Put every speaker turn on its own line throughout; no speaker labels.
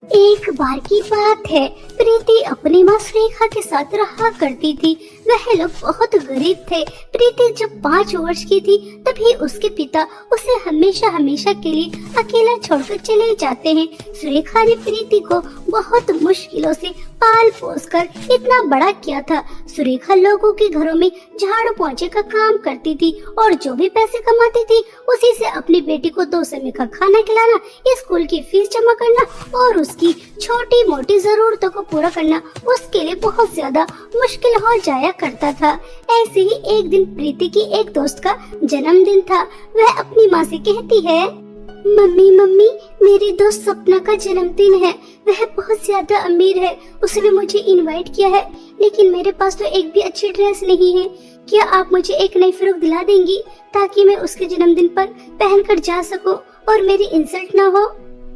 एक बार की बात है, प्रीति अपनी माँ सुरेखा के साथ रहा करती थी। वह लोग बहुत गरीब थे। प्रीति जब 5 वर्ष की थी तभी उसके पिता उसे हमेशा हमेशा के लिए अकेला छोड़कर चले जाते हैं। सुरेखा ने प्रीति को बहुत मुश्किलों से पाल पोस कर इतना बड़ा किया था। सुरेखा लोगों के घरों में झाड़ू पोंछे का काम करती थी और जो भी पैसे कमाती थी उसी से अपनी बेटी को 2 समय का खाना खिलाना, स्कूल की फीस जमा करना और उसकी छोटी मोटी जरूरतों को पूरा करना उसके लिए बहुत ज्यादा मुश्किल हो जाया करता था। ऐसे ही एक दिन प्रीति की एक दोस्त का जन्मदिन था। वह अपनी माँ से कहती है, मम्मी मम्मी, मेरी दोस्त सपना का जन्मदिन है। वह बहुत ज्यादा अमीर है, उसने मुझे इनवाइट किया है, लेकिन मेरे पास तो एक भी अच्छी ड्रेस नहीं है। क्या आप मुझे एक नई फ्रॉक दिला देंगी ताकि मैं उसके जन्मदिन पर पहनकर जा सकूं और मेरी इंसल्ट ना हो?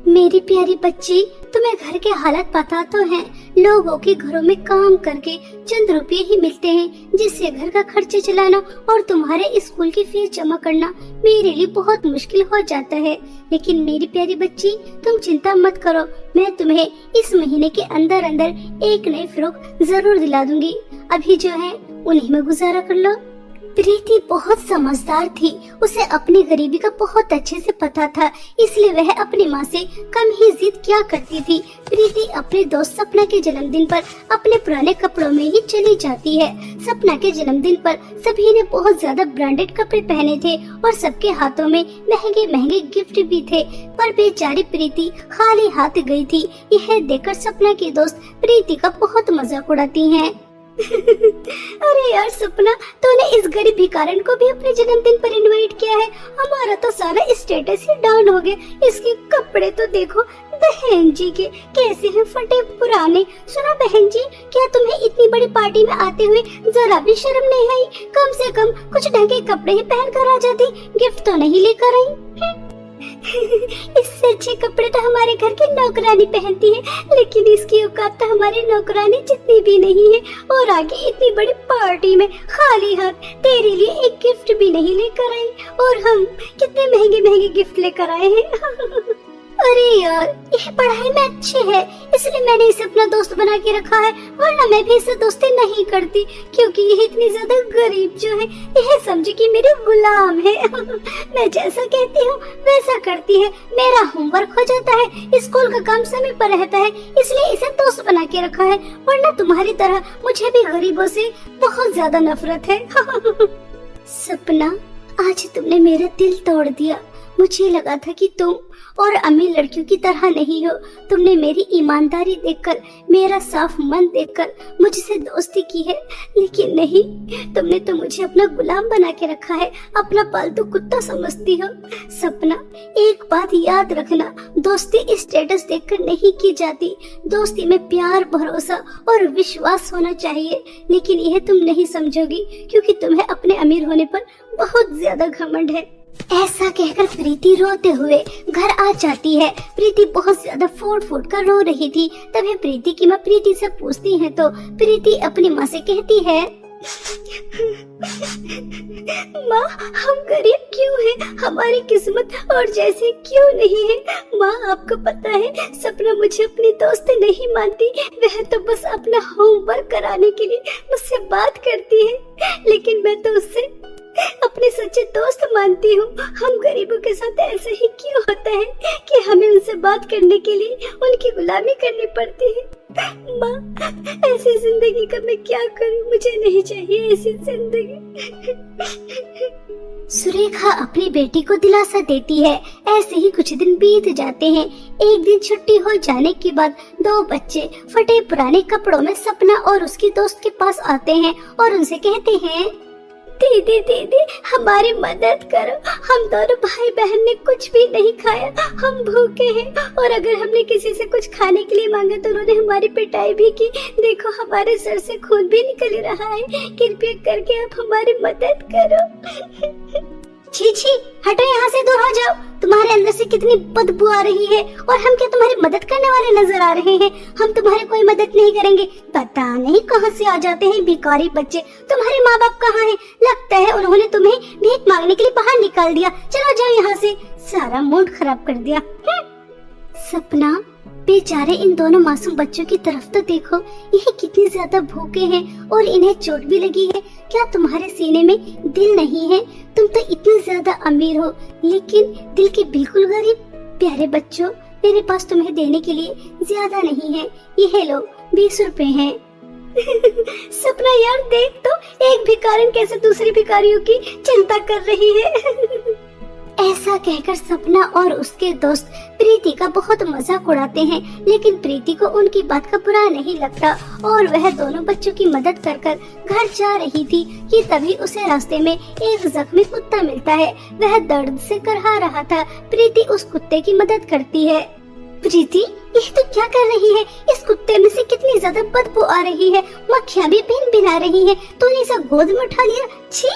मेरी प्यारी बच्ची, तुम्हें घर के हालात पता तो हैं। लोगों के घरों में काम करके चंद रुपए ही मिलते हैं, जिससे घर का खर्चा चलाना और तुम्हारे स्कूल की फीस जमा करना मेरे लिए बहुत मुश्किल हो जाता है। लेकिन मेरी प्यारी बच्ची, तुम चिंता मत करो, मैं तुम्हें इस महीने के अंदर अंदर एक नई फ्रॉक जरूर दिला दूंगी। अभी जो है उन्हीं में गुजारा कर लो। प्रीति बहुत समझदार थी। उसे अपनी गरीबी का बहुत अच्छे से पता था, इसलिए वह अपनी माँ से कम ही जिद किया करती थी। प्रीति अपने दोस्त सपना के जन्मदिन पर अपने पुराने कपड़ों में ही चली जाती है। सपना के जन्मदिन पर सभी ने बहुत ज्यादा ब्रांडेड कपड़े पहने थे और सबके हाथों में महंगे महंगे गिफ्ट भी थे, पर बेचारी प्रीति खाली हाथ गई थी। यह देखकर सपना की दोस्त प्रीति का बहुत मजाक उड़ाती हैं। अरे यार सपना, तूने इस गरीब भिखारन को भी अपने जन्मदिन पर इनवाइट किया है। हमारा तो सारा स्टेटस ही डाउन हो गया। इसके कपड़े तो देखो, बहन जी के कैसे हैं फटे पुराने। सुना बहन जी, क्या तुम्हें इतनी बड़ी पार्टी में आते हुए जरा भी शर्म नहीं आई? कम से कम कुछ ढंग के कपड़े ही पहन कर आ जाती, गिफ्ट तो नहीं लेकर आई। इससे अच्छे कपड़े तो हमारे घर की नौकरानी पहनती है, लेकिन इसकी औकात तो हमारी नौकरानी जितनी भी नहीं है। और आगे इतनी बड़ी पार्टी में खाली हाथ तेरे लिए एक गिफ्ट भी नहीं लेकर आई, और हम कितने महंगे महंगे गिफ्ट लेकर आए हैं। अरे यार, यह पढ़ाई में अच्छे है इसलिए मैंने इसे अपना दोस्त बना के रखा है, वरना मैं भी इसे दोस्ती नहीं करती, क्योंकि यह इतनी ज्यादा गरीब जो है यह समझे कि मेरे गुलाम है। मैं जैसा कहती हूँ वैसा करती है। मेरा होमवर्क हो जाता है, स्कूल का काम समय पर रहता है, इसलिए इसे दोस्त बना के रखा है, वरना तुम्हारी तरह मुझे भी गरीबों से बहुत ज्यादा नफरत है। सपना, आज तुमने मेरा दिल तोड़ दिया। मुझे लगा था कि तुम और अमीर लड़कियों की तरह नहीं हो। तुमने मेरी ईमानदारी देखकर, मेरा साफ मन देखकर मुझसे दोस्ती की है, लेकिन नहीं, तुमने तो मुझे अपना गुलाम बना के रखा है, अपना पालतू कुत्ता समझती हो। सपना, एक बात याद रखना, दोस्ती स्टेटस देखकर नहीं की जाती। दोस्ती में प्यार, भरोसा और विश्वास होना चाहिए, लेकिन यह तुम नहीं समझोगी क्योंकि तुम्हें अपने अमीर होने पर बहुत ज्यादा घमंड है। ऐसा कहकर प्रीति रोते हुए घर आ जाती है। प्रीति बहुत ज्यादा फूट फूट कर रो रही थी। तभी प्रीति की माँ प्रीति से पूछती है तो प्रीति अपनी माँ से कहती है, माँ, हम गरीब क्यों हैं? हमारी किस्मत और जैसे क्यों नहीं है? माँ, आपको पता है सपना मुझे अपनी दोस्त नहीं मानती। वह तो बस अपना होमवर्क कराने के लिए मुझसे बात करती है, लेकिन मैं तो उससे अपने सच्चे दोस्त मानती हूँ। हम गरीबों के साथ ऐसा ही क्यों होता है कि हमें उनसे बात करने के लिए उनकी गुलामी करनी पड़ती है? माँ, ऐसी जिंदगी का मैं क्या करूँ? मुझे नहीं चाहिए ऐसी जिंदगी। सुरेखा अपनी बेटी को दिलासा देती है। ऐसे ही कुछ दिन बीत जाते हैं। एक दिन छुट्टी हो जाने के बाद 2 बच्चे फटे पुराने कपड़ों में सपना और उसकी दोस्त के पास आते हैं और उनसे कहते हैं, दीदी दीदी, हमारी मदद करो। हम दोनों भाई बहन ने कुछ भी नहीं खाया, हम भूखे हैं, और अगर हमने किसी से कुछ खाने के लिए मांगा तो उन्होंने हमारी पिटाई भी की। देखो, हमारे सर से खून भी निकल रहा है। कृपया करके आप हमारी मदद करो। छी छी, हटो यहाँ से, दूर हो जाओ। तुम्हारे अंदर से कितनी बदबू आ रही है, और हम क्या तुम्हारी मदद करने वाले नजर आ रहे हैं? हम तुम्हारी कोई मदद नहीं करेंगे। पता नहीं कहाँ से आ जाते हैं भिखारी बच्चे। तुम्हारे माँ बाप कहाँ हैं? लगता है उन्होंने तुम्हें भीख मांगने के लिए बाहर निकाल दिया। चलो जाओ यहाँ से, सारा मूड खराब कर दिया। सपना, बेचारे इन दोनों मासूम बच्चों की तरफ तो देखो, ये कितनी ज्यादा भूखे हैं और इन्हें चोट भी लगी है। क्या तुम्हारे सीने में दिल नहीं है? तुम तो इतने ज्यादा अमीर हो लेकिन दिल के बिल्कुल गरीब। प्यारे बच्चों, मेरे पास तुम्हें देने के लिए ज्यादा नहीं है, ये लो 20 रुपए हैं। सपना यार देख तो, एक भिखारिन कैसे दूसरी भिखारियों की चिंता कर रही है। ऐसा कहकर सपना और उसके दोस्त प्रीति का बहुत मजाक उड़ाते हैं, लेकिन प्रीति को उनकी बात का बुरा नहीं लगता और वह दोनों बच्चों की मदद कर कर घर जा रही थी कि तभी उसे रास्ते में एक जख्मी कुत्ता मिलता है। वह दर्द से करहा रहा था। प्रीति उस कुत्ते की मदद करती है। प्रीति, ये तो क्या कर रही है? इस कुत्ते में से कितनी ज्यादा बदबू आ रही है, मक्खियाँ भी भिन भिना रही है। तूने इसे गोद में उठा लिया? छी!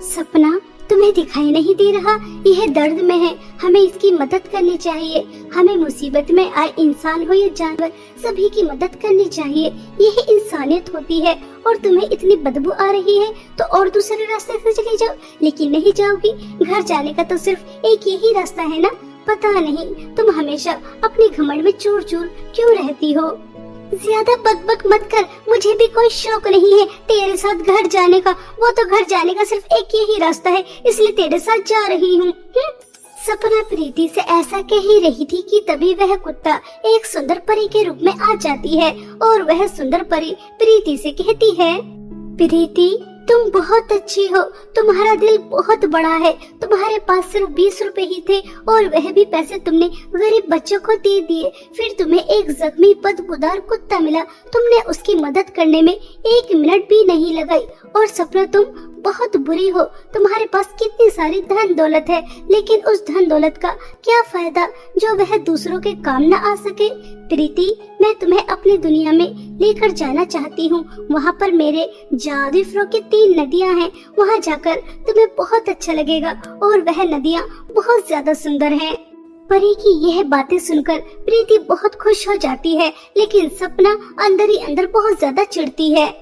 सपना, तुम्हें दिखाई नहीं दे रहा? यह दर्द में है, हमें इसकी मदद करनी चाहिए। हमें मुसीबत में आए इंसान हो या जानवर, सभी की मदद करनी चाहिए। यही इंसानियत होती है। और तुम्हें इतनी बदबू आ रही है तो और दूसरे रास्ते से चली जाओ। लेकिन नहीं जाओगी, घर जाने का तो सिर्फ एक यही रास्ता है ना। पता नहीं तुम हमेशा अपने घमंड में चूर चूर क्यों रहती हो। ज्यादा बकबक मत कर, मुझे भी कोई शौक नहीं है तेरे साथ घर जाने का। वो तो घर जाने का सिर्फ एक यही रास्ता है, इसलिए तेरे साथ जा रही हूँ। सपना प्रीति से ऐसा कह ही रही थी कि तभी वह कुत्ता एक सुंदर परी के रूप में आ जाती है और वह सुंदर परी प्रीति से कहती है, प्रीति तुम बहुत अच्छी हो, तुम्हारा दिल बहुत बड़ा है। तुम्हारे पास सिर्फ 20 रुपए ही थे और वह भी पैसे तुमने गरीब बच्चों को दे दिए। फिर तुम्हें एक जख्मी बदबूदार कुत्ता मिला, तुमने उसकी मदद करने में 1 मिनट भी नहीं लगाई। और सपना, तुम बहुत बुरी हो। तुम्हारे पास कितनी सारी धन दौलत है, लेकिन उस धन दौलत का क्या फायदा जो वह दूसरों के काम न आ सके। प्रीति, मैं तुम्हें अपनी दुनिया में लेकर जाना चाहती हूँ। वहाँ पर मेरे जादुई फ्रो की 3 नदियाँ हैं। वहाँ जाकर तुम्हें बहुत अच्छा लगेगा और वह नदियाँ बहुत ज्यादा सुंदर हैं। परी की यह बातें सुनकर प्रीति बहुत खुश हो जाती है, लेकिन सपना अंदर ही अंदर बहुत ज्यादा चिढ़ती है।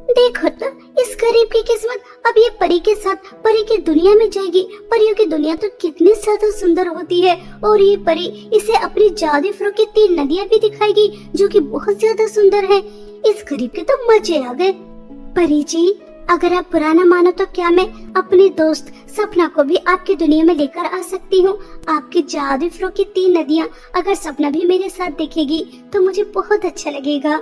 देखो तो, इस गरीब की किस्मत अब ये परी के साथ परी की दुनिया में जाएगी। परियों की दुनिया तो कितनी ज्यादा सुंदर होती है और ये परी इसे अपनी जादुई फ्रो की 3 नदियाँ भी दिखाएगी जो कि बहुत ज्यादा सुंदर है। इस गरीब के तो मजे आ गए। परी जी, अगर आप बुरा न मानो तो क्या मैं अपनी दोस्त सपना को भी आपकी दुनिया में लेकर आ सकती हूँ? आपकी जादुई फ्रो की 3 नदियाँ अगर सपना भी मेरे साथ देखेगी तो मुझे बहुत अच्छा लगेगा।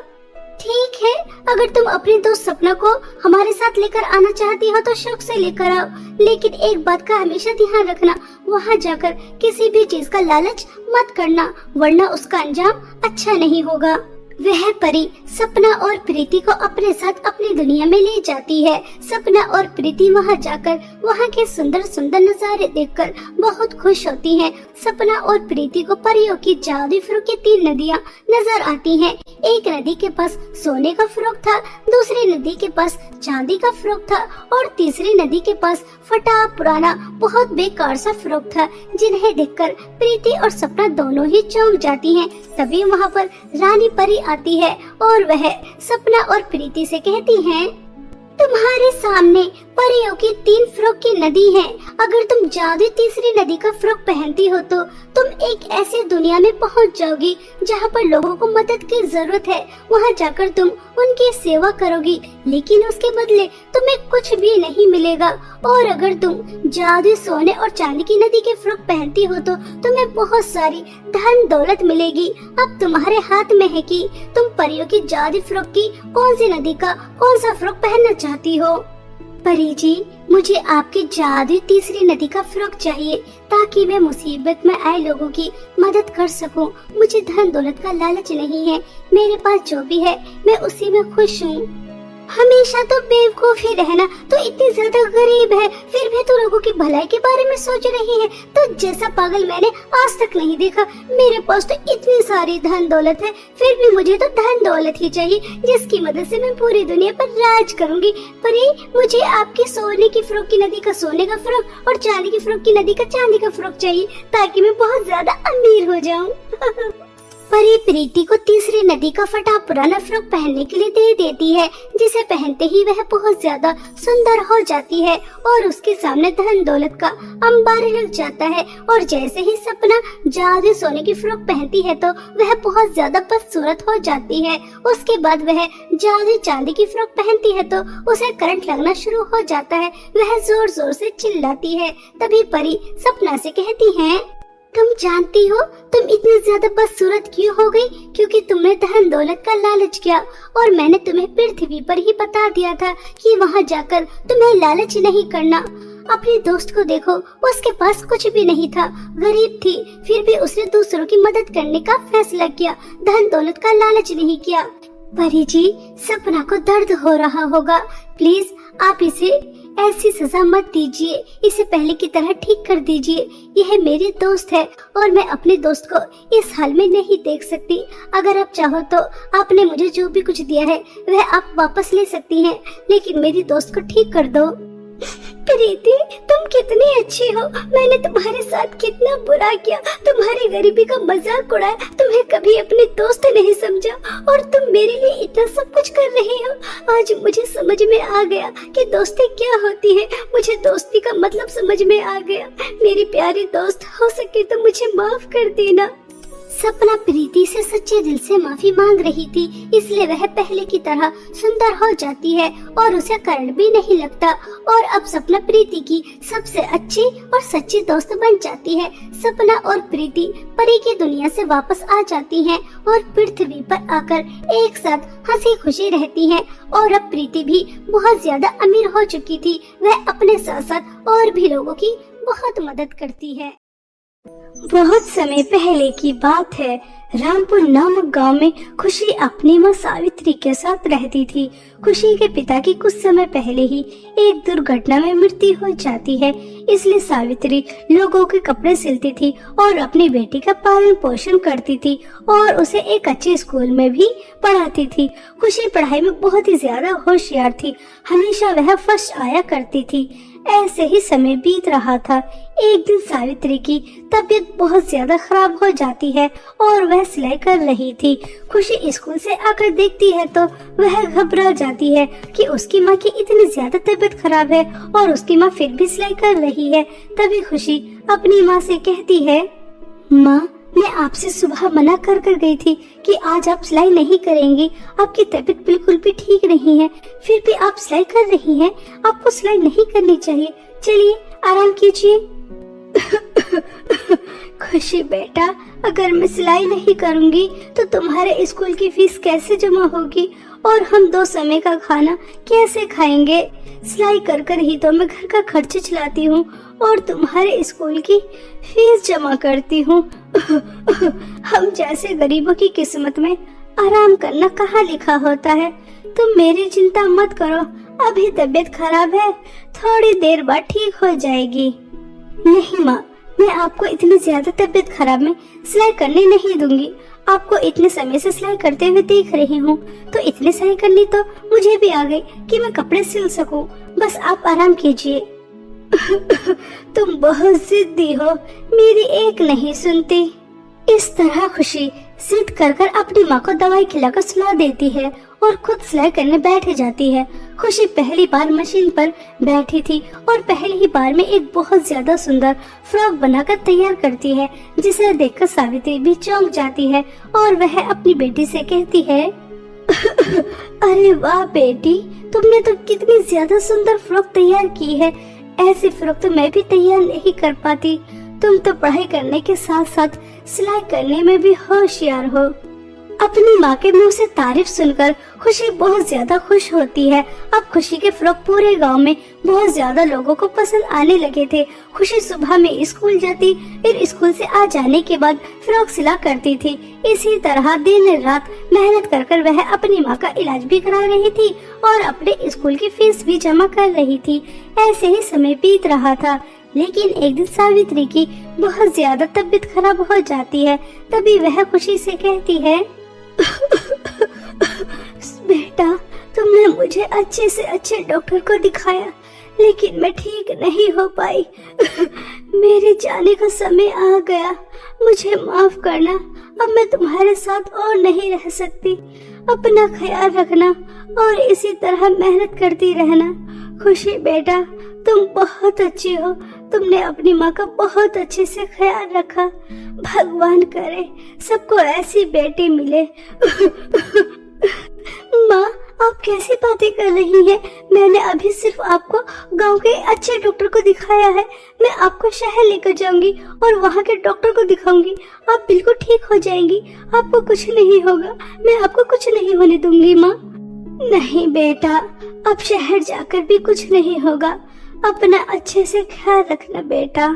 ठीक है, अगर तुम अपनी दोस्त सपना को हमारे साथ लेकर आना चाहती हो तो शौक से लेकर आओ, लेकिन एक बात का हमेशा ध्यान रखना, वहाँ जाकर किसी भी चीज का लालच मत करना, वरना उसका अंजाम अच्छा नहीं होगा। वह परी सपना और प्रीति को अपने साथ अपनी दुनिया में ले जाती है। सपना और प्रीति वहाँ जाकर वहाँ के सुंदर सुंदर नजारे देखकर बहुत खुश होती हैं। सपना और प्रीति को परियों की जादुई फ्रो की 3 नदियाँ नजर आती हैं। एक नदी के पास सोने का फ्रॉक था, दूसरी नदी के पास चांदी का फ्रॉक था और तीसरी नदी के पास फटा पुराना बहुत बेकार सा फ्रॉक था, जिन्हें देखकर प्रीति और सपना दोनों ही चौंक जाती हैं। तभी वहाँ पर रानी परी आती है और वह सपना और प्रीति से कहती है, तुम्हारे सामने परियों की 3 फ्रॉक की नदी है। अगर तुम जादुई तीसरी नदी का फ्रॉक पहनती हो तो तुम एक ऐसी दुनिया में पहुंच जाओगी जहां पर लोगों को मदद की जरूरत है। वहां जाकर तुम उनकी सेवा करोगी, लेकिन उसके बदले तुम्हें कुछ भी नहीं मिलेगा। और अगर तुम जादुई सोने और चांदी की नदी के फ्रॉक पहनती हो तो तुम्हें बहुत सारी धन दौलत मिलेगी। अब तुम्हारे हाथ में है कि तुम परियों की जादुई फ्रॉक की कौन सी नदी का कौन सा फ्रॉक पहनना चाहती हो। परी जी, मुझे आपकी जादुई तीसरी नदी का फ्रॉक चाहिए ताकि मैं मुसीबत में आए लोगों की मदद कर सकूं। मुझे धन दौलत का लालच नहीं है, मेरे पास जो भी है मैं उसी में खुश हूँ। हमेशा तो बेवकूफ ही रहना, तो इतनी ज्यादा गरीब है फिर भी तो लोगों की भलाई के बारे में सोच रही है। तो जैसा पागल मैंने आज तक नहीं देखा। मेरे पास तो इतनी सारी धन दौलत है, फिर भी मुझे तो धन दौलत ही चाहिए जिसकी मदद से मैं पूरी दुनिया पर राज करूंगी। पर मुझे आपकी सोने की फ्रॉक की नदी का सोने का फ्रॉक और चांदी की फ्रॉक की नदी का चांदी का फ्रॉक चाहिए ताकि मैं बहुत ज्यादा अमीर हो जाऊं। परी प्रीति को तीसरी नदी का फटा पुराना फ्रॉक पहनने के लिए दे देती है, जिसे पहनते ही वह बहुत ज्यादा सुंदर हो जाती है और उसके सामने धन दौलत का अंबार लग जाता है। और जैसे ही सपना जादू सोने की फ्रॉक पहनती है तो वह बहुत ज्यादा बदसूरत हो जाती है। उसके बाद वह जादू चांदी की फ्रॉक पहनती है तो उसे करंट लगना शुरू हो जाता है। वह जोर जोर से चिल्लाती है। तभी परी सपना से कहती है, तुम जानती हो तुम इतनी ज्यादा बदसूरत क्यों हो गई? क्योंकि तुमने धन दौलत का लालच किया और मैंने तुम्हें पृथ्वी पर ही बता दिया था कि वहाँ जाकर तुम्हें लालच नहीं करना। अपने दोस्त को देखो, उसके पास कुछ भी नहीं था, गरीब थी, फिर भी उसने दूसरों की मदद करने का फैसला किया, धन दौलत का लालच नहीं किया। परी जी, सपना को दर्द हो रहा होगा, प्लीज आप इसे ऐसी सजा मत दीजिए, इसे पहले की तरह ठीक कर दीजिए। यह मेरी दोस्त है और मैं अपने दोस्त को इस हाल में नहीं देख सकती। अगर आप चाहो तो आपने मुझे जो भी कुछ दिया है वह आप वापस ले सकती हैं, लेकिन मेरी दोस्त को ठीक कर दो। प्रीति, तुम कितनी अच्छी हो, मैंने तुम्हारे साथ कितना बुरा किया, तुम्हारी गरीबी का मजाक उड़ाया, तुम्हें कभी अपनी दोस्त नहीं समझा और तुम मेरे लिए इतना सब कुछ कर रही हो। आज मुझे समझ में आ गया कि दोस्ती क्या होती है, मुझे दोस्ती का मतलब समझ में आ गया। मेरी प्यारी दोस्त, हो सके तो मुझे माफ कर देना। सपना प्रीति से सच्चे दिल से माफी मांग रही थी, इसलिए वह पहले की तरह सुंदर हो जाती है और उसे करंट भी नहीं लगता। और अब सपना प्रीति की सबसे अच्छी और सच्ची दोस्त बन जाती है। सपना और प्रीति परी की दुनिया से वापस आ जाती हैं और पृथ्वी पर आकर एक साथ हंसी खुशी रहती हैं। और अब प्रीति भी बहुत ज्यादा अमीर हो चुकी थी, वह अपने साथ साथ और भी लोगों की बहुत मदद करती है। बहुत समय पहले की बात है, रामपुर नामक गांव में खुशी अपनी मां सावित्री के साथ रहती थी। खुशी के पिता की कुछ समय पहले ही एक दुर्घटना में मृत्यु हो जाती है, इसलिए सावित्री लोगों के कपड़े सिलती थी और अपनी बेटी का पालन पोषण करती थी और उसे एक अच्छे स्कूल में भी पढ़ाती थी। खुशी पढ़ाई में बहुत ही ज्यादा होशियार थी, हमेशा वह फर्स्ट आया करती थी। ऐसे ही समय बीत रहा था। एक दिन सावित्री की तबीयत बहुत ज्यादा खराब हो जाती है और वह सिलाई कर रही थी। खुशी स्कूल से आकर देखती है तो वह घबरा जाती है कि उसकी माँ की इतनी ज्यादा तबीयत खराब है और उसकी माँ फिर भी सिलाई कर रही है। तभी खुशी अपनी माँ से कहती है, माँ, मैं आपसे सुबह मना कर गई थी कि आज आप सिलाई नहीं करेंगी, आपकी तबीयत बिल्कुल भी ठीक नहीं है, फिर भी आप सिलाई कर रही हैं। आपको सिलाई नहीं करनी चाहिए, चलिए आराम कीजिए। खुशी बेटा, अगर मैं सिलाई नहीं करूंगी तो तुम्हारे स्कूल की फीस कैसे जमा होगी और हम 2 समय का खाना कैसे खाएंगे? सिलाई कर कर ही तो मैं घर का खर्च चलाती हूँ और तुम्हारे स्कूल की फीस जमा करती हूँ। हम जैसे गरीबों की किस्मत में आराम करना कहाँ लिखा होता है। तुम मेरी चिंता मत करो, अभी तबीयत खराब है, थोड़ी देर बाद ठीक हो जाएगी। नहीं माँ, मैं आपको इतनी ज्यादा तबीयत खराब में सिलाई करने नहीं दूंगी। आपको इतने समय से सिलाई करते हुए देख रही हूँ, तो इतनी सिलाई करनी तो मुझे भी आ गई कि मैं कपड़े सिल सकूं। बस आप आराम कीजिए। तुम बहुत जिद्दी हो, मेरी एक नहीं सुनती। इस तरह खुशी जिद कर कर अपनी माँ को दवाई खिलाकर सुला देती है और खुद सिलाई करने बैठ जाती है। खुशी पहली बार मशीन पर बैठी थी और पहली ही बार में एक बहुत ज्यादा सुंदर फ्रॉक बनाकर तैयार करती है, जिसे देखकर सावित्री भी चौंक जाती है और वह अपनी बेटी से कहती है, अरे वाह बेटी, तुमने तो कितनी ज्यादा सुंदर फ्रॉक तैयार की है। ऐसी फ्रॉक तो मैं भी तैयार नहीं कर पाती। तुम तो पढ़ाई करने के साथ साथ सिलाई करने में भी होशियार हो। अपनी माँ के मुंह से तारीफ सुनकर खुशी बहुत ज्यादा खुश होती है। अब खुशी के फ्रॉक पूरे गांव में बहुत ज्यादा लोगों को पसंद आने लगे थे। खुशी सुबह में स्कूल जाती, फिर स्कूल से आ जाने के बाद फ्रॉक सिला करती थी। इसी तरह दिन रात मेहनत कर कर वह अपनी माँ का इलाज भी करा रही थी और अपने स्कूल की फीस भी जमा कर रही थी। ऐसे ही समय बीत रहा था, लेकिन एक दिन सावित्री की बहुत ज्यादा तबीयत खराब हो जाती है। तभी वह खुशी से कहती है, बेटा, तुमने मुझे अच्छे से अच्छे डॉक्टर को दिखाया, लेकिन मैं ठीक नहीं हो पाई। मेरे जाने का समय आ गया, मुझे माफ करना। अब मैं तुम्हारे साथ और नहीं रह सकती। अपना ख्याल रखना और इसी तरह मेहनत करती रहना। खुशी बेटा, तुम बहुत अच्छी हो। तुमने अपनी माँ का बहुत अच्छे से ख्याल रखा। भगवान करे सबको ऐसी बेटी मिले। माँ, आप कैसी बातें कर रही हैं? मैंने अभी सिर्फ आपको गांव के अच्छे डॉक्टर को दिखाया है। मैं आपको शहर लेकर जाऊंगी और वहाँ के डॉक्टर को दिखाऊंगी। आप बिल्कुल ठीक हो जाएंगी, आपको कुछ नहीं होगा। मैं आपको कुछ नहीं होने दूंगी माँ। नहीं बेटा, अब शहर जाकर भी कुछ नहीं होगा। अपना अच्छे से ख्याल रखना बेटा।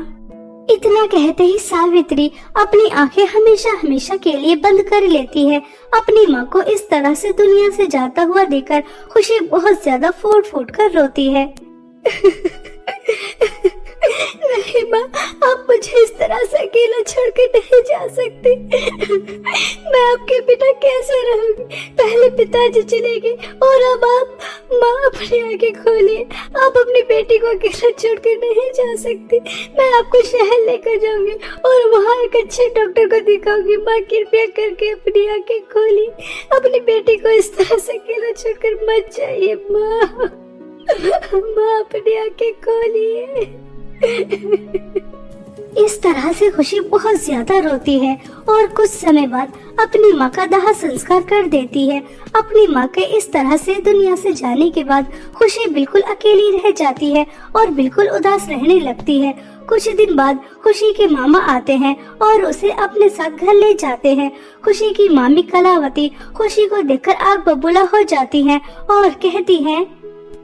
इतना कहते ही सावित्री अपनी आंखें हमेशा हमेशा के लिए बंद कर लेती है। अपनी माँ को इस तरह से दुनिया से जाता हुआ देखकर खुशी बहुत ज्यादा फूट फूट कर रोती है। नहीं माँ, आप मुझे इस तरह से अकेला छोड़ के नहीं जा सकती। मैं आपके बिना कैसे रहूंगी? पहले पिताजी चले गए और अब आप। माँ, अपनी आंखें खोलिए। आप अपनी बेटी को अकेला छोड़ के नहीं जा सकती। मैं आपको शहर लेकर जाऊंगी और वहाँ एक अच्छे डॉक्टर को दिखाऊंगी। माँ, कृपया करके अपनी आंखें खोलिए। अपनी बेटी को इस तरह से अकेला छोड़कर मत जाइए माँ। माँ, अपनी आंखें खोलिए। इस तरह से खुशी बहुत ज्यादा रोती है और कुछ समय बाद अपनी माँ का दाह संस्कार कर देती है। अपनी माँ के इस तरह से दुनिया से जाने के बाद खुशी बिल्कुल अकेली रह जाती है और बिल्कुल उदास रहने लगती है। कुछ दिन बाद खुशी के मामा आते हैं और उसे अपने साथ घर ले जाते हैं। खुशी की मामी कलावती खुशी को देखकर आग बबूला हो जाती है और कहती है,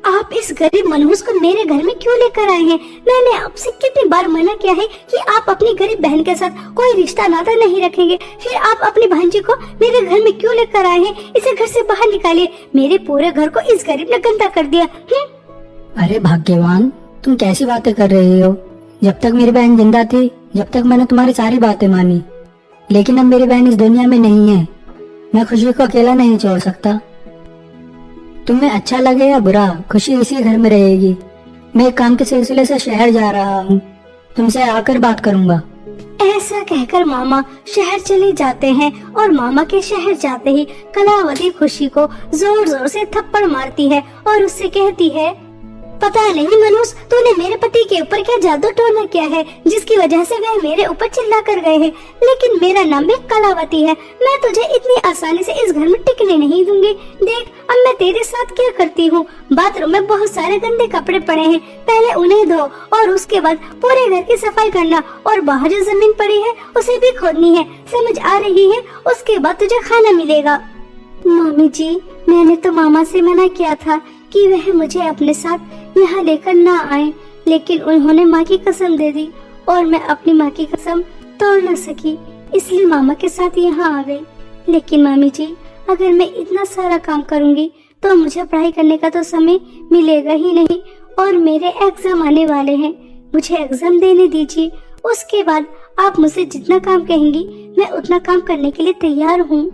आप इस गरीब मनहूस को मेरे घर में क्यों लेकर आए हैं? मैंने आपसे कितनी बार मना किया है कि आप अपनी गरीब बहन के साथ कोई रिश्ता नाता नहीं रखेंगे। फिर आप अपनी भांजी को मेरे घर में क्यों लेकर आए हैं? इसे घर से बाहर निकालिए। मेरे पूरे घर को इस गरीब ने गंदा कर दिया।
अरे भाग्यवान, तुम कैसी बातें कर रही हो? जब तक मेरी बहन जिंदा थी, जब तक मैंने तुम्हारी सारी बातें मानी, लेकिन अब मेरी बहन इस दुनिया में नहीं है। मैं खुशी को अकेला नहीं छोड़ सकता। तुम्हें अच्छा लगे या बुरा, खुशी इसी घर में रहेगी। मैं एक काम के सिलसिले से शहर जा रहा हूँ, तुमसे आकर बात करूँगा।
ऐसा कहकर मामा शहर चले जाते हैं और मामा के शहर जाते ही कलावती खुशी को जोर जोर से थप्पड़ मारती है और उससे कहती है, पता नहीं मनोज, तूने मेरे पति के ऊपर क्या जादू टोना किया है जिसकी वजह से वह मेरे ऊपर चिल्ला कर गए हैं। लेकिन मेरा नाम भी कलावती है। मैं तुझे इतनी आसानी से इस घर में टिकने नहीं दूंगी। देख, अब मैं तेरे साथ क्या करती हूँ। बाथरूम में बहुत सारे गंदे कपड़े पड़े हैं, पहले उन्हें धो और उसके बाद पूरे घर की सफाई करना और बाहर जो जमीन पड़ी है उसे भी खोदनी है। समझ आ रही है? उसके बाद तुझे खाना मिलेगा। मम्मी जी, मैंने तो मामा से मना किया था कि वह मुझे अपने साथ यहाँ लेकर ना आए, लेकिन उन्होंने माँ की कसम दे दी और मैं अपनी माँ की कसम तोड़ न सकी, इसलिए मामा के साथ यहाँ आ गई। लेकिन मामी जी, अगर मैं इतना सारा काम करूँगी तो मुझे पढ़ाई करने का तो समय मिलेगा ही नहीं और मेरे एग्जाम आने वाले हैं। मुझे एग्जाम देने दीजिए, उसके बाद आप मुझसे जितना काम कहेंगी मैं उतना काम करने के लिए तैयार हूँ।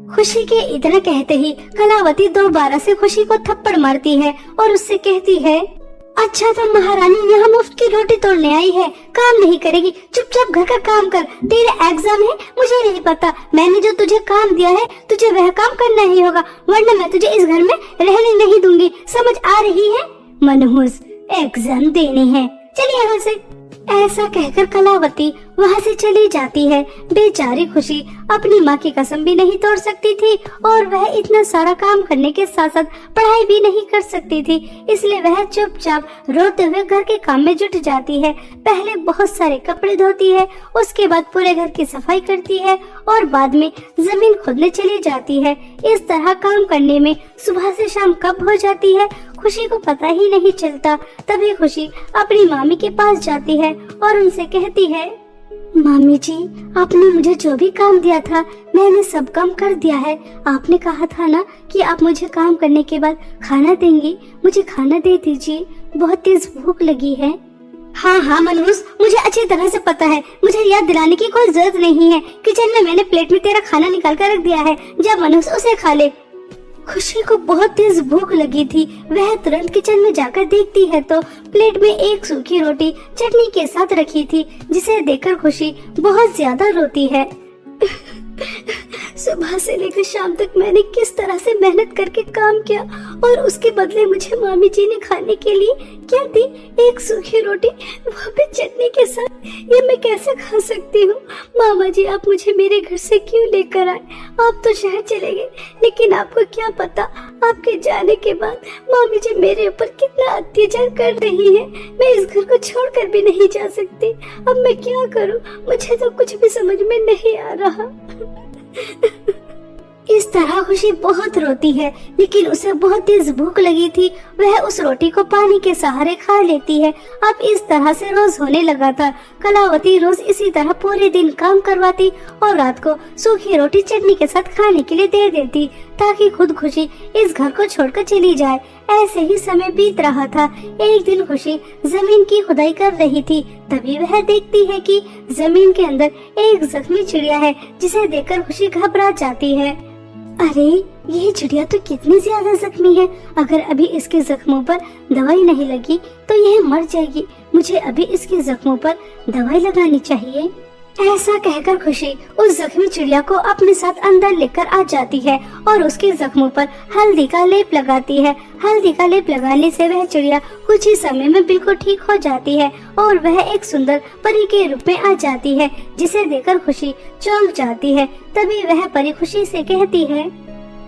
खुशी के इतना कहते ही कलावती दोबारा से खुशी को थप्पड़ मारती है और उससे कहती है, अच्छा तो महारानी यहाँ मुफ्त की रोटी तोड़ने आई है, काम नहीं करेगी। चुपचाप घर का काम कर। तेरे एग्जाम है, मुझे नहीं पता। मैंने जो तुझे काम दिया है तुझे वह काम करना ही होगा, वरना मैं तुझे इस घर में रहने नहीं दूंगी। समझ आ रही है? मनहूस, एग्जाम देने हैं, चलिए यहाँ से। ऐसा कहकर कलावती वहाँ से चली जाती है। बेचारी खुशी अपनी माँ की कसम भी नहीं तोड़ सकती थी और वह इतना सारा काम करने के साथ साथ पढ़ाई भी नहीं कर सकती थी, इसलिए वह चुपचाप रोते हुए घर के काम में जुट जाती है। पहले बहुत सारे कपड़े धोती है, उसके बाद पूरे घर की सफाई करती है और बाद में जमीन खोदने चली जाती है। इस तरह काम करने में सुबह से शाम कब हो जाती है खुशी को पता ही नहीं चलता। तभी खुशी अपनी मामी के पास जाती है और उनसे कहती है, मामी जी, आपने मुझे जो भी काम दिया था मैंने सब काम कर दिया है। आपने कहा था ना कि आप मुझे काम करने के बाद खाना देंगी, मुझे खाना दे दीजिए, बहुत तेज भूख लगी है। हाँ हाँ मनहूस, मुझे अच्छी तरह से पता है, मुझे याद दिलाने की कोई जरूरत नहीं है। किचन में मैंने प्लेट में तेरा खाना निकाल कर रख दिया है, जा मनहूस उसे खा ले। खुशी को बहुत तेज भूख लगी थी। वह तुरंत किचन में जाकर देखती है तो प्लेट में एक सूखी रोटी चटनी के साथ रखी थी, जिसे देखकर खुशी बहुत ज्यादा रोती है। सुबह से लेकर शाम तक मैंने किस तरह से मेहनत करके काम किया और उसके बदले मुझे मामी जी ने खाने के लिए क्या दी? एक सूखी रोटी, वो भी चटनी के साथ। ये मैं कैसे खा सकती हूँ? मामा जी, आप मुझे मेरे घर से क्यों लेकर आए? आप तो शहर चले गए, लेकिन आपको क्या पता आपके जाने के बाद मामी जी मेरे ऊपर कितना अत्याचार कर रही है। मैं इस घर को छोड़कर भी नहीं जा सकती। अब मैं क्या करूँ? मुझे तो कुछ भी समझ में नहीं आ रहा। इस तरह खुशी बहुत रोती है, लेकिन उसे बहुत तेज भूख लगी थी। वह उस रोटी को पानी के सहारे खा लेती है। अब इस तरह से रोज होने लगा था। कलावती रोज इसी तरह पूरे दिन काम करवाती और रात को सूखी रोटी चटनी के साथ खाने के लिए दे देती, ताकि खुद खुशी इस घर को छोड़कर चली जाए। ऐसे ही समय बीत रहा था। एक दिन खुशी जमीन की खुदाई कर रही थी, तभी वह देखती है कि जमीन के अंदर एक जख्मी चिड़िया है, जिसे देखकर खुशी घबरा जाती है। अरे, ये चिड़िया तो कितनी ज्यादा जख्मी है। अगर अभी इसके जख्मों पर दवाई नहीं लगी तो यह मर जाएगी। मुझे अभी इसके जख्मों पर दवाई लगानी चाहिए। ऐसा कहकर खुशी उस जख्मी चिड़िया को अपने साथ अंदर लेकर आ जाती है और उसके जख्मों पर हल्दी का लेप लगाती है। हल्दी का लेप लगाने से वह चिड़िया कुछ ही समय में बिल्कुल ठीक हो जाती है और वह एक सुंदर परी के रूप में आ जाती है, जिसे देखकर खुशी चौंक जाती है। तभी वह परी खुशी से कहती है,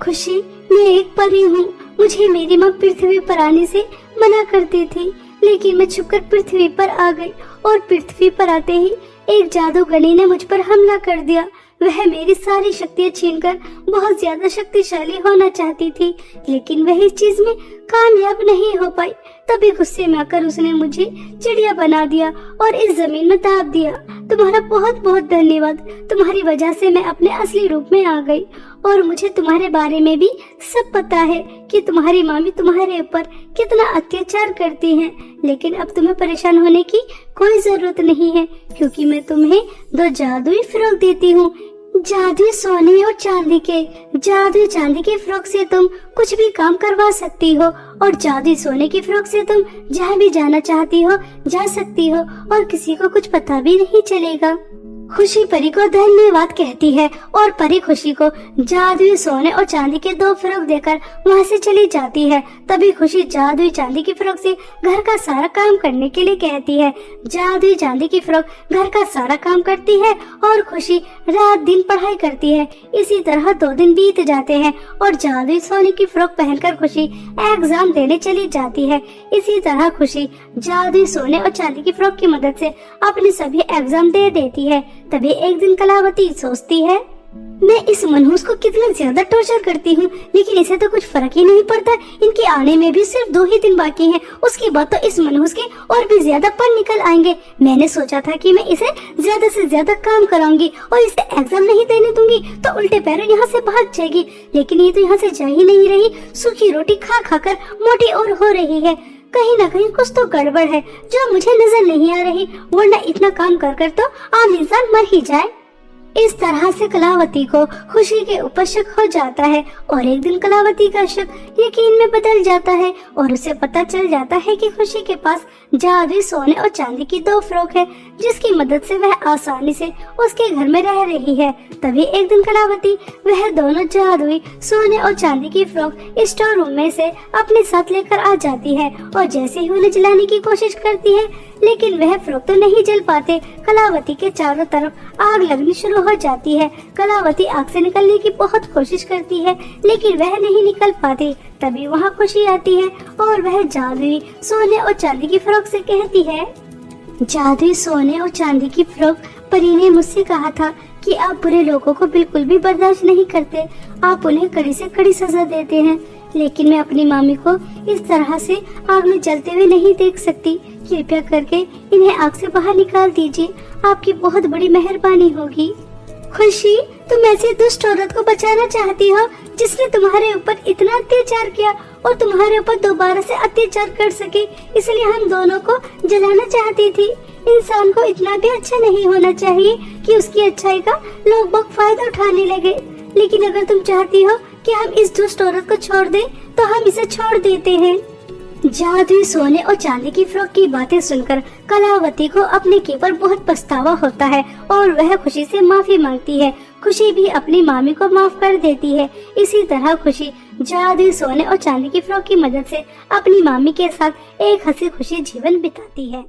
खुशी, मैं एक परी हूँ। मुझे मेरी माँ पृथ्वी पर आने से मना करती थी, लेकिन मैं छुपकर पृथ्वी पर आ गई और पृथ्वी पर आते ही एक जादूगरनी ने मुझ पर हमला कर दिया। वह मेरी सारी शक्तियाँ छीनकर बहुत ज्यादा शक्तिशाली होना चाहती थी, लेकिन वह इस चीज में कामयाब नहीं हो पाई। तभी गुस्से में आकर उसने मुझे चिड़िया बना दिया और इस जमीन में दाब दिया। तुम्हारा बहुत बहुत धन्यवाद। तुम्हारी वजह से मैं अपने असली रूप में आ गई और मुझे तुम्हारे बारे में भी सब पता है कि तुम्हारी मामी तुम्हारे ऊपर कितना अत्याचार करती हैं। लेकिन अब तुम्हें परेशान होने की कोई जरूरत नहीं है, क्योंकि मैं तुम्हें 2 जादुई फ्रॉक देती हूँ। जादुई सोने और चांदी के। जादुई चांदी की फ्रॉक से तुम कुछ भी काम करवा सकती हो और जादुई सोने की फ्रॉक से तुम जहाँ भी जाना चाहती हो जा सकती हो और किसी को कुछ पता भी नहीं चलेगा। खुशी परी को धन्यवाद कहती है और परी खुशी को जादुई सोने और चांदी के 2 फ्रॉक देकर वहाँ से चली जाती है। तभी खुशी जादुई चांदी की फ्रॉक से घर का सारा काम करने के लिए कहती है। जादुई चांदी की फ्रॉक घर का सारा काम करती है और खुशी रात दिन पढ़ाई करती है। इसी तरह 2 दिन बीत जाते हैं और जादुई सोने की फ्रॉक पहनकर खुशी एग्जाम देने चली जाती है। इसी तरह खुशी जादुई सोने और चांदी की फ्रॉक की मदद से अपने सभी एग्जाम दे देती है। तभी एक दिन कलावती सोचती है, मैं इस मनहूस को कितना ज्यादा टॉर्चर करती हूँ, लेकिन इसे तो कुछ फर्क ही नहीं पड़ता। इनके आने में भी सिर्फ 2 ही दिन बाकी हैं। उसके बाद तो इस मनहूस के और भी ज्यादा पढ़ निकल आएंगे। मैंने सोचा था कि मैं इसे ज्यादा से ज्यादा काम कराऊंगी और इसे एग्जाम नहीं देने दूंगी तो उल्टे पैरों यहाँ से भाग जाएगी, लेकिन ये तो यहाँ से जा ही नहीं रही। सूखी रोटी खा खाकर मोटी और हो रही है। कहीं न कहीं कुछ तो गड़बड़ है जो मुझे नजर नहीं आ रही, वरना इतना काम कर कर तो आम इंसान मर ही जाए। इस तरह से कलावती को खुशी के ऊपर शक हो जाता है और एक दिन कलावती का शक यकीन में बदल जाता है और उसे पता चल जाता है कि खुशी के पास जादुई सोने और चांदी की 2 फ्रॉक है, जिसकी मदद से वह आसानी से उसके घर में रह रही है। तभी एक दिन कलावती वह दोनों जादुई सोने और चांदी की फ्रॉक स्टोर रूम में से अपने साथ लेकर आ जाती है और जैसे ही उन्हें जलाने की कोशिश करती है, लेकिन वह फ्रॉक तो नहीं जल पाते। कलावती के चारों तरफ आग लगनी शुरू हो जाती है। कलावती आग से निकलने की बहुत कोशिश करती है, लेकिन वह नहीं निकल पाती। तभी वहाँ खुशी आती है और वह जादुई सोने और चांदी की फ्रॉक से कहती है, जादुई सोने और चांदी की फ्रॉक, परी ने मुझसे कहा था कि आप बुरे लोगों को बिल्कुल भी बर्दाश्त नहीं करते, आप उन्हें कड़ी से कड़ी सजा देते हैं, लेकिन मैं अपनी मामी को इस तरह से आग में जलते हुए नहीं देख सकती। कृपया करके इन्हें आग से बाहर निकाल दीजिए, आपकी बहुत बड़ी मेहरबानी होगी। खुशी, तुम ऐसी दुष्ट औरत को बचाना चाहती हो जिसने तुम्हारे ऊपर इतना अत्याचार किया और तुम्हारे ऊपर दोबारा से अत्याचार कर सके, इसलिए हम दोनों को जलाना चाहती थी। इंसान को इतना भी अच्छा नहीं होना चाहिए कि उसकी अच्छाई का लोग बहुत फायदा उठाने लगे, लेकिन अगर तुम चाहती हो कि हम इस दुष्ट औरत को छोड़ दें तो हम इसे छोड़ देते हैं। जादुई सोने और चांदी की फ्रॉक की बातें सुनकर कलावती को अपने के पर बहुत पछतावा होता है और वह खुशी से माफी मांगती है। खुशी भी अपनी मामी को माफ कर देती है। इसी तरह खुशी जादुई सोने और चांदी की फ्रॉक की मदद से अपनी मामी के साथ एक हंसी खुशी जीवन बिताती है।